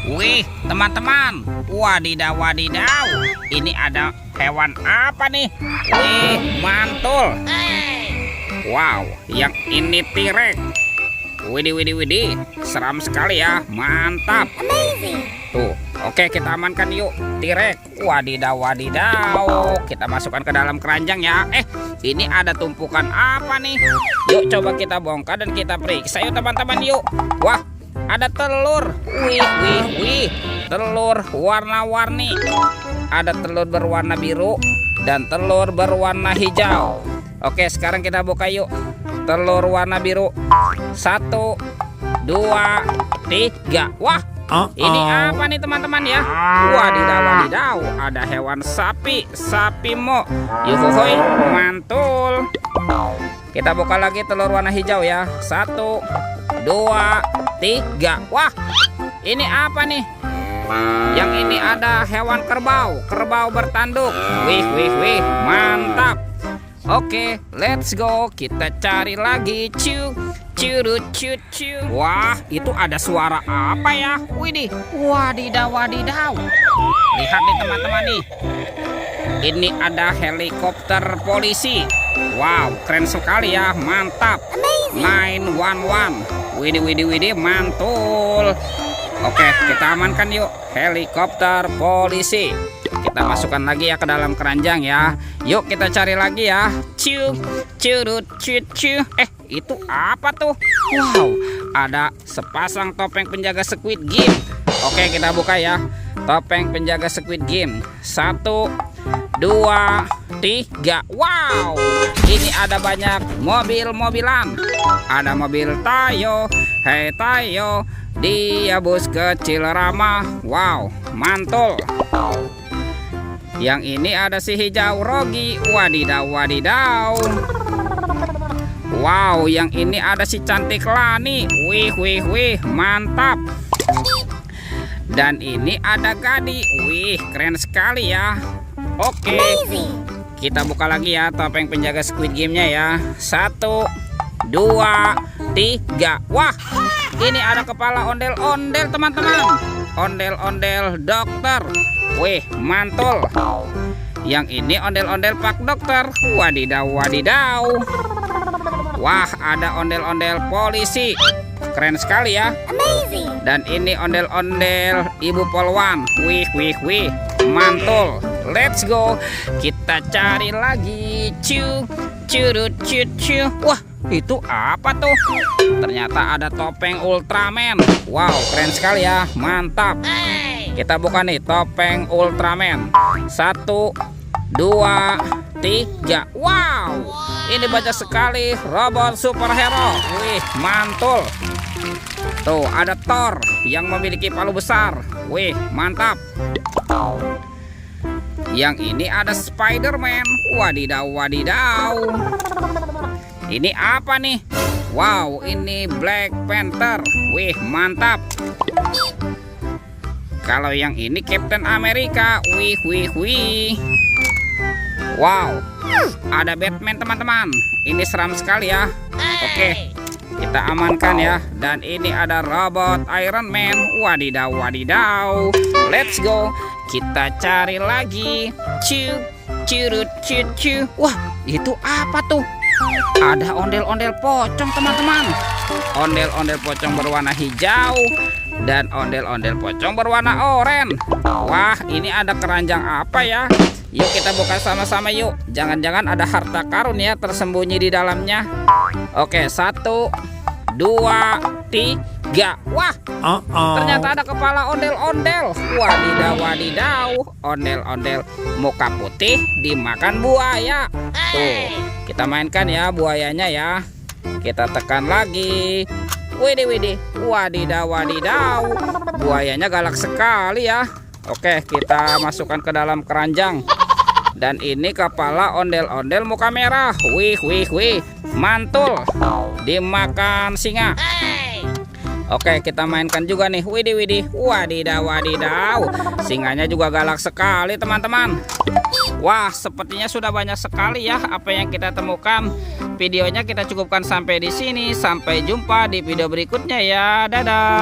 Wih, teman-teman. Wadidaw, wadidaw. Ini ada hewan apa nih? Wih, mantul. Wow, yang ini T-Rex. Widih, widih, widih. Seram sekali ya. Mantap. Tuh, oke, kita amankan yuk T-Rex. Wadidaw, wadidaw. Kita masukkan ke dalam keranjang ya. Ini ada tumpukan apa nih? Yuk coba kita bongkar dan kita periksa yuk teman-teman yuk. Wah, ada telur. Wih, wih, wih. Telur warna-warni. Ada telur berwarna biru dan telur berwarna hijau. Oke, sekarang kita buka yuk. Telur warna biru. 1, 2, 3. Wah, ini apa nih teman-teman ya? Wadidaw, wadidaw. Ada hewan sapi. Sapi mo. Yuhuhuy, mantul. Kita buka lagi telur warna hijau ya. 1, 2, 3. Wah, ini apa nih? Yang ini ada hewan kerbau. Kerbau bertanduk. Wih, wih, wih. Mantap. Oke, let's go. Kita cari lagi. Curut, cu. Wah, itu ada suara apa ya? Widih, wadidaw, wadidaw. Lihat nih teman-teman nih. Ini ada helikopter polisi. Wow, keren sekali ya. Mantap. 911. Widih, widih, widih. Mantul. Oke, kita amankan yuk helikopter polisi. Kita masukkan lagi ya ke dalam keranjang ya. Yuk kita cari lagi ya. Curut, cu. Itu apa tuh? Wow, ada sepasang topeng penjaga Squid Game. Oke, kita buka ya. Topeng penjaga Squid Game. 1, 2, 3. Wow, ini ada banyak mobil-mobilan. Ada mobil Tayo. Hei Tayo, dia bus kecil ramah. Wow, mantul. Yang ini ada si hijau Rogi. Wadidaw, wadidaw. Wow, yang ini ada si cantik Lani. Wih, wih, wih. Mantap. Dan ini ada Gadi. Wih, keren sekali ya. Oke, kita buka lagi ya topeng penjaga Squid Game-nya ya. 1, 2, 3. Wah, ini ada kepala ondel-ondel teman-teman. Ondel-ondel dokter. Wih, mantul. Yang ini ondel-ondel Pak Dokter. Wadidaw, wadidaw. Wah, ada ondel-ondel polisi. Keren sekali ya. Dan ini ondel-ondel Ibu Polwan. Wih, wih, wih. Mantul. Let's go. Kita cari lagi. Curut, cu. Wah, itu apa tuh? Ternyata ada topeng Ultraman. Wow, keren sekali ya. Mantap. Kita buka nih topeng Ultraman. 1, 2, 3. Wow, ini banyak sekali robot superhero. Wih, mantul. Tuh, ada Thor yang memiliki palu besar. Wih, mantap. Yang ini ada Spider-Man. Wadidaw, wadidaw. Ini apa nih? Wow, ini Black Panther. Wih, mantap. Kalau yang ini Captain America. Wih, wih, wih. Wow, ada Batman teman-teman. Ini seram sekali ya. Oke, kita amankan ya. Dan ini ada robot Iron Man. Wadidaw, wadidaw. Let's go. Kita cari lagi. Curut, cu. Wah, itu apa tuh? Ada ondel-ondel pocong teman-teman. Ondel-ondel pocong berwarna hijau dan ondel-ondel pocong berwarna oranye. Wah, ini ada keranjang apa ya? Yuk kita buka sama-sama yuk. Jangan-jangan ada harta karun ya tersembunyi di dalamnya. Oke, 1, 2, 3. Wah, ternyata ada kepala ondel-ondel. Wadidaw, wadidaw. Ondel-ondel muka putih dimakan buaya. Tuh, kita mainkan ya buayanya ya. Kita tekan lagi. Widih, widih. Wadidaw, wadidaw. Buayanya galak sekali ya. Oke, kita masukkan ke dalam keranjang. Dan ini kepala ondel-ondel muka merah. Wih, wih, wih. Mantul. Dimakan singa. Oke, kita mainkan juga nih. Widih, widih. Wadidaw, wadidaw. Singanya juga galak sekali teman-teman. Wah, sepertinya sudah banyak sekali ya apa yang kita temukan. Videonya kita cukupkan sampai di sini. Sampai jumpa di video berikutnya ya. Dadah.